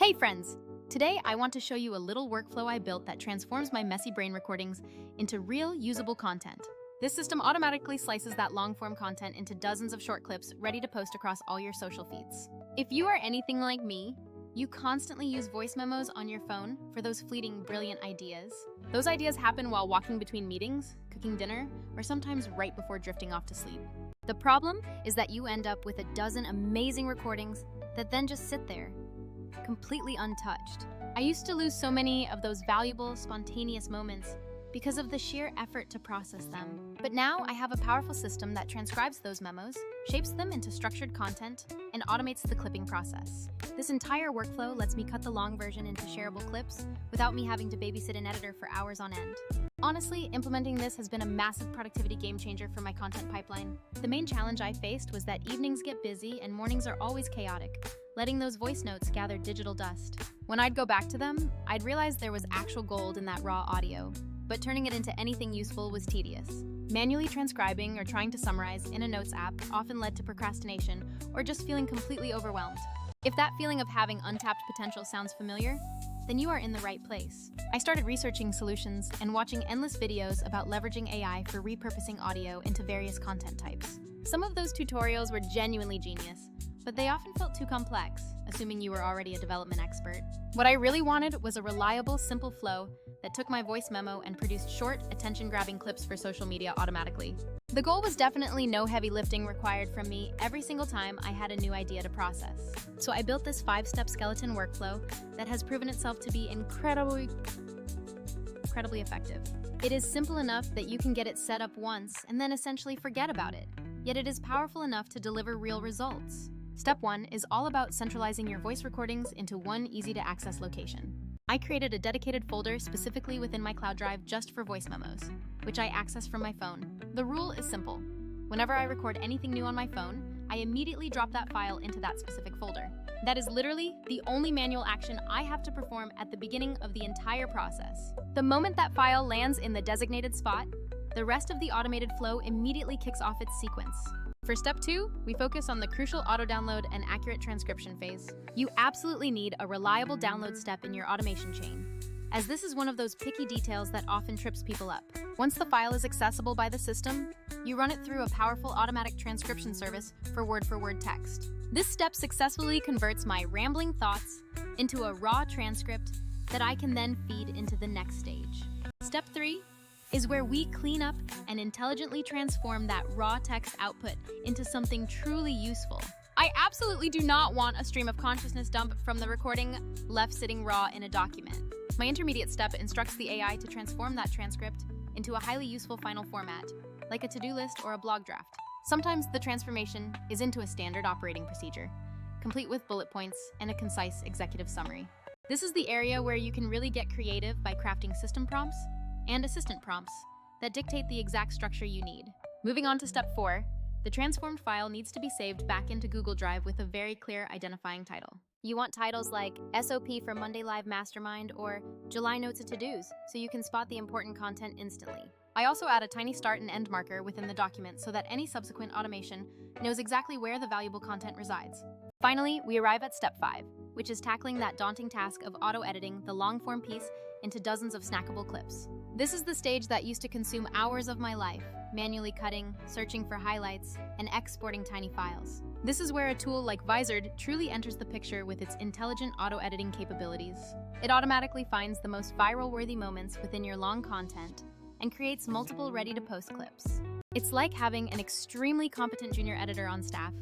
Hey friends! Today I want to show you a little workflow I built that transforms my messy brain recordings into real, usable content. This system automatically slices that long-form content into dozens of short clips ready to post across all your social feeds. If you are anything like me, you constantly use voice memos on your phone for those fleeting, brilliant ideas. Those ideas happen while walking between meetings, cooking dinner, or sometimes right before drifting off to sleep. The problem is that you end up with a dozen amazing recordings that then just sit there, completely untouched. I used to lose so many of those valuable, spontaneous moments because of the sheer effort to process them. But now I have a powerful system that transcribes those memos, shapes them into structured content, and automates the clipping process. This entire workflow lets me cut the long version into shareable clips without me having to babysit an editor for hours on end. Honestly, implementing this has been a massive productivity game changer for my content pipeline. The main challenge I faced was that evenings get busy and mornings are always chaotic, letting those voice notes gather digital dust. When I'd go back to them, I'd realize there was actual gold in that raw audio, but turning it into anything useful was tedious. Manually transcribing or trying to summarize in a notes app often led to procrastination or just feeling completely overwhelmed. If that feeling of having untapped potential sounds familiar, then you are in the right place. I started researching solutions and watching endless videos about leveraging AI for repurposing audio into various content types. Some of those tutorials were genuinely genius, but they often felt too complex, assuming you were already a development expert. What I really wanted was a reliable, simple flow that took my voice memo and produced short, attention-grabbing clips for social media automatically. The goal was definitely no heavy lifting required from me every single time I had a new idea to process. So I built this 5-step skeleton workflow that has proven itself to be incredibly effective. It is simple enough that you can get it set up once and then essentially forget about it, yet it is powerful enough to deliver real results. Step 1 is all about centralizing your voice recordings into one easy-to-access location. I created a dedicated folder specifically within my cloud drive just for voice memos, which I access from my phone. The rule is simple. Whenever I record anything new on my phone, I immediately drop that file into that specific folder. That is literally the only manual action I have to perform at the beginning of the entire process. The moment that file lands in the designated spot, the rest of the automated flow immediately kicks off its sequence. For step 2, we focus on the crucial auto-download and accurate transcription phase. You absolutely need a reliable download step in your automation chain, as this is one of those picky details that often trips people up. Once the file is accessible by the system, you run it through a powerful automatic transcription service for word-for-word text. This step successfully converts my rambling thoughts into a raw transcript that I can then feed into the next stage. Step 3 is where we clean up and intelligently transform that raw text output into something truly useful. I absolutely do not want a stream of consciousness dump from the recording left sitting raw in a document. My intermediate step instructs the AI to transform that transcript into a highly useful final format, like a to-do list or a blog draft. Sometimes the transformation is into a standard operating procedure, complete with bullet points and a concise executive summary. This is the area where you can really get creative by crafting system prompts and assistant prompts that dictate the exact structure you need. Moving on to step 4, the transformed file needs to be saved back into Google Drive with a very clear identifying title. You want titles like SOP for Monday Live Mastermind or July Notes of To-Dos, so you can spot the important content instantly. I also add a tiny start and end marker within the document so that any subsequent automation knows exactly where the valuable content resides. Finally, we arrive at step 5, which is tackling that daunting task of auto-editing the long-form piece into dozens of snackable clips. This is the stage that used to consume hours of my life, manually cutting, searching for highlights, and exporting tiny files. This is where a tool like Vizard truly enters the picture with its intelligent auto-editing capabilities. It automatically finds the most viral-worthy moments within your long content and creates multiple ready-to-post clips. It's like having an extremely competent junior editor on staff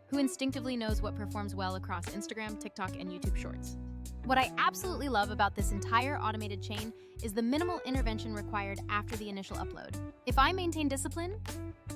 who instinctively knows what performs well across Instagram, TikTok, and YouTube Shorts. What I absolutely love about this entire automated chain is the minimal intervention required after the initial upload. If I maintain discipline,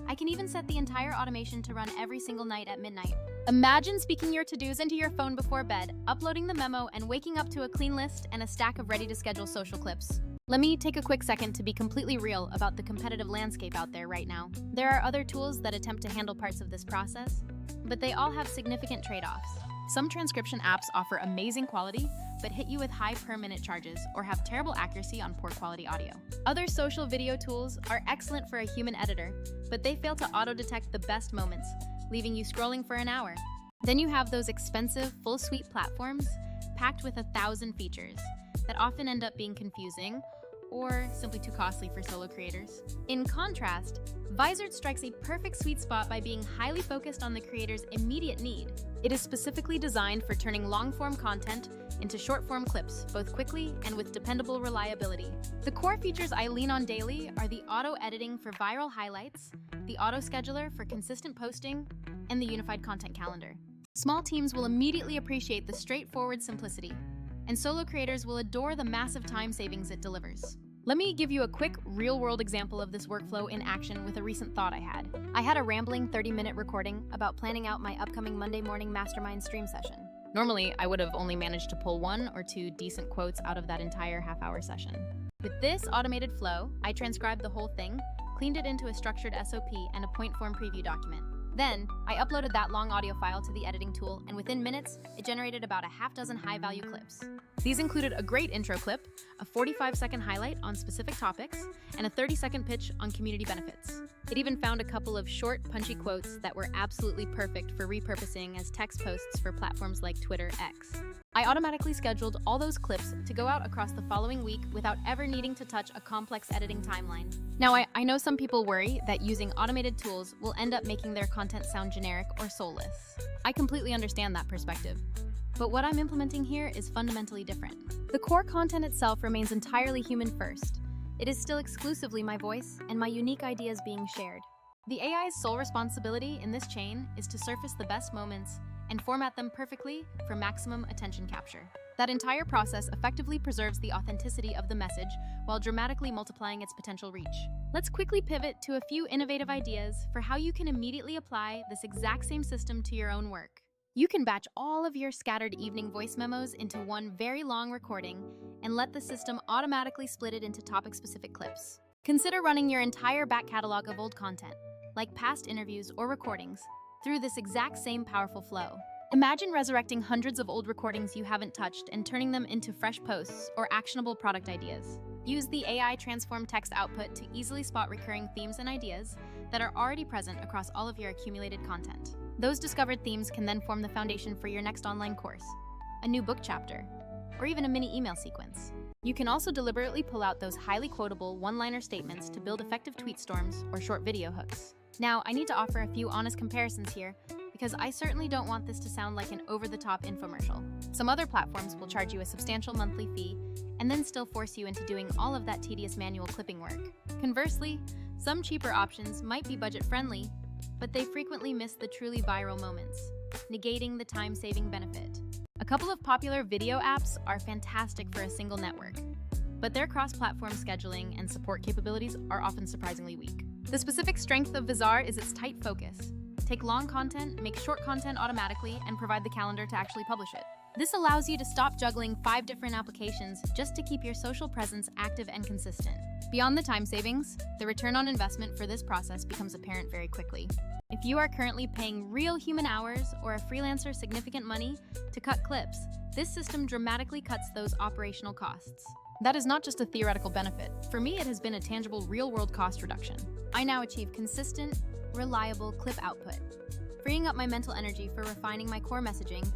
I can even set the entire automation to run every single night at midnight. Imagine speaking your to-dos into your phone before bed, uploading the memo, and waking up to a clean list and a stack of ready-to-schedule social clips. Let me take a quick second to be completely real about the competitive landscape out there right now. There are other tools that attempt to handle parts of this process, but they all have significant trade-offs. Some transcription apps offer amazing quality, but hit you with high per-minute charges or have terrible accuracy on poor quality audio. Other social video tools are excellent for a human editor, but they fail to auto-detect the best moments, leaving you scrolling for an hour. Then you have those expensive, full-suite platforms packed with 1,000 features that often end up being confusing or simply too costly for solo creators. In contrast, Vizard strikes a perfect sweet spot by being highly focused on the creator's immediate need. It is specifically designed for turning long-form content into short-form clips, both quickly and with dependable reliability. The core features I lean on daily are the auto-editing for viral highlights, the auto-scheduler for consistent posting, and the unified content calendar. Small teams will immediately appreciate the straightforward simplicity, and solo creators will adore the massive time savings it delivers. Let me give you a quick, real-world example of this workflow in action with a recent thought I had. I had a rambling 30-minute recording about planning out my upcoming Monday morning mastermind stream session. Normally, I would have only managed to pull 1 or 2 decent quotes out of that entire half-hour session. With this automated flow, I transcribed the whole thing, cleaned it into a structured SOP and a point form preview document. Then, I uploaded that long audio file to the editing tool, and within minutes, it generated about a half-dozen high-value clips. These included a great intro clip, a 45-second highlight on specific topics, and a 30-second pitch on community benefits. It even found a couple of short, punchy quotes that were absolutely perfect for repurposing as text posts for platforms like Twitter X. I automatically scheduled all those clips to go out across the following week without ever needing to touch a complex editing timeline. Now, I know some people worry that using automated tools will end up making their content sound generic or soulless. I completely understand that perspective. But what I'm implementing here is fundamentally different. The core content itself remains entirely human first. It is still exclusively my voice and my unique ideas being shared. The AI's sole responsibility in this chain is to surface the best moments and format them perfectly for maximum attention capture. That entire process effectively preserves the authenticity of the message while dramatically multiplying its potential reach. Let's quickly pivot to a few innovative ideas for how you can immediately apply this exact same system to your own work. You can batch all of your scattered evening voice memos into one very long recording and let the system automatically split it into topic-specific clips. Consider running your entire back catalog of old content, like past interviews or recordings, through this exact same powerful flow. Imagine resurrecting hundreds of old recordings you haven't touched and turning them into fresh posts or actionable product ideas. Use the AI transform text output to easily spot recurring themes and ideas that are already present across all of your accumulated content. Those discovered themes can then form the foundation for your next online course, a new book chapter, or even a mini email sequence. You can also deliberately pull out those highly quotable one-liner statements to build effective tweet storms or short video hooks. Now, I need to offer a few honest comparisons here, because I certainly don't want this to sound like an over-the-top infomercial. Some other platforms will charge you a substantial monthly fee and then still force you into doing all of that tedious manual clipping work. Conversely, some cheaper options might be budget-friendly, but they frequently miss the truly viral moments, negating the time-saving benefit. A couple of popular video apps are fantastic for a single network, but their cross-platform scheduling and support capabilities are often surprisingly weak. The specific strength of Vizard is its tight focus. Take long content, make short content automatically, and provide the calendar to actually publish it. This allows you to stop juggling 5 different applications just to keep your social presence active and consistent. Beyond the time savings, the return on investment for this process becomes apparent very quickly. If you are currently paying real human hours or a freelancer significant money to cut clips, this system dramatically cuts those operational costs. That is not just a theoretical benefit. For me, it has been a tangible real-world cost reduction. I now achieve consistent, reliable clip output, freeing up my mental energy for refining my core messaging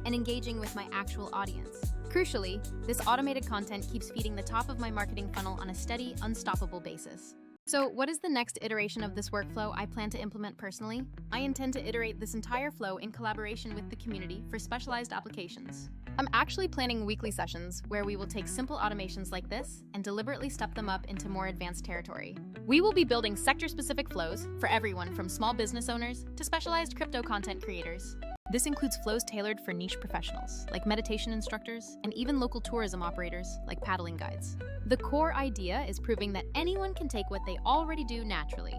and engaging with my actual audience. Crucially, this automated content keeps feeding the top of my marketing funnel on a steady, unstoppable basis. So, what is the next iteration of this workflow I plan to implement personally? I intend to iterate this entire flow in collaboration with the community for specialized applications. I'm actually planning weekly sessions where we will take simple automations like this and deliberately step them up into more advanced territory. We will be building sector-specific flows for everyone from small business owners to specialized crypto content creators. This includes flows tailored for niche professionals, like meditation instructors, and even local tourism operators, like paddling guides. The core idea is proving that anyone can take what they already do naturally,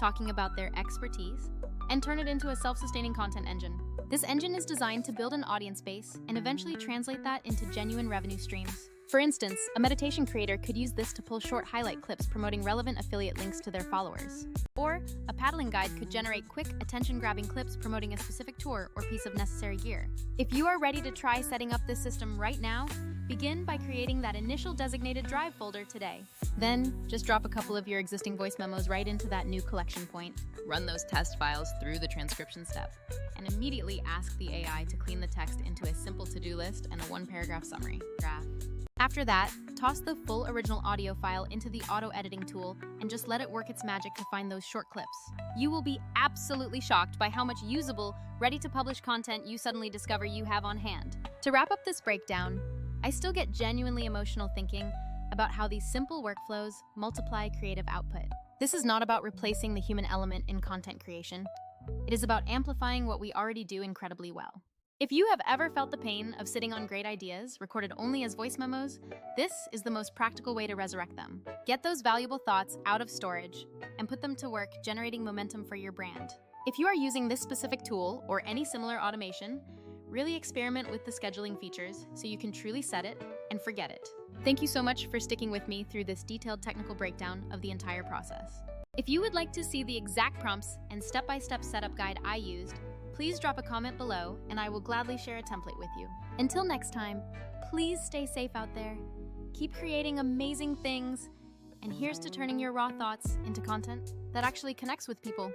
talking about their expertise, and turn it into a self-sustaining content engine. This engine is designed to build an audience base and eventually translate that into genuine revenue streams. For instance, a meditation creator could use this to pull short highlight clips promoting relevant affiliate links to their followers. Or a paddling guide could generate quick, attention-grabbing clips promoting a specific tour or piece of necessary gear. If you are ready to try setting up this system right now, begin by creating that initial designated drive folder today. Then, just drop a couple of your existing voice memos right into that new collection point. Run those test files through the transcription step, and immediately ask the AI to clean the text into a simple to-do list and a one-paragraph summary. After that, toss the full original audio file into the auto-editing tool and just let it work its magic to find those short clips. You will be absolutely shocked by how much usable, ready-to-publish content you suddenly discover you have on hand. To wrap up this breakdown, I still get genuinely emotional thinking about how these simple workflows multiply creative output. This is not about replacing the human element in content creation. It is about amplifying what we already do incredibly well. If you have ever felt the pain of sitting on great ideas recorded only as voice memos, this is the most practical way to resurrect them. Get those valuable thoughts out of storage and put them to work generating momentum for your brand. If you are using this specific tool or any similar automation, really experiment with the scheduling features so you can truly set it and forget it. Thank you so much for sticking with me through this detailed technical breakdown of the entire process. If you would like to see the exact prompts and step-by-step setup guide I used, please drop a comment below and I will gladly share a template with you. Until next time, please stay safe out there, keep creating amazing things, and here's to turning your raw thoughts into content that actually connects with people.